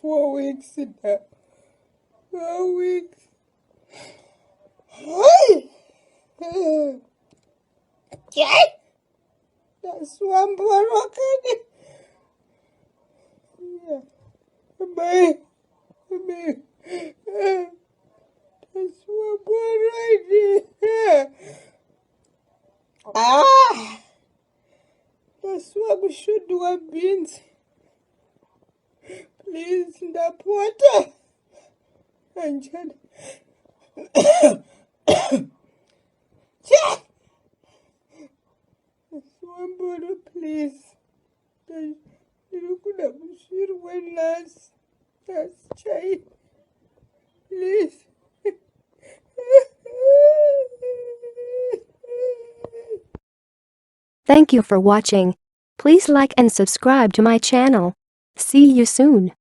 4 weeks now. 4 weeks. That's one barokani. Bye. That's one barokani. That's what we should do a beans. Please, the porter. And Swamboro, please. You could have sure when last. That's chai. Please. Thank you for watching. Please like and subscribe to my channel. See you soon.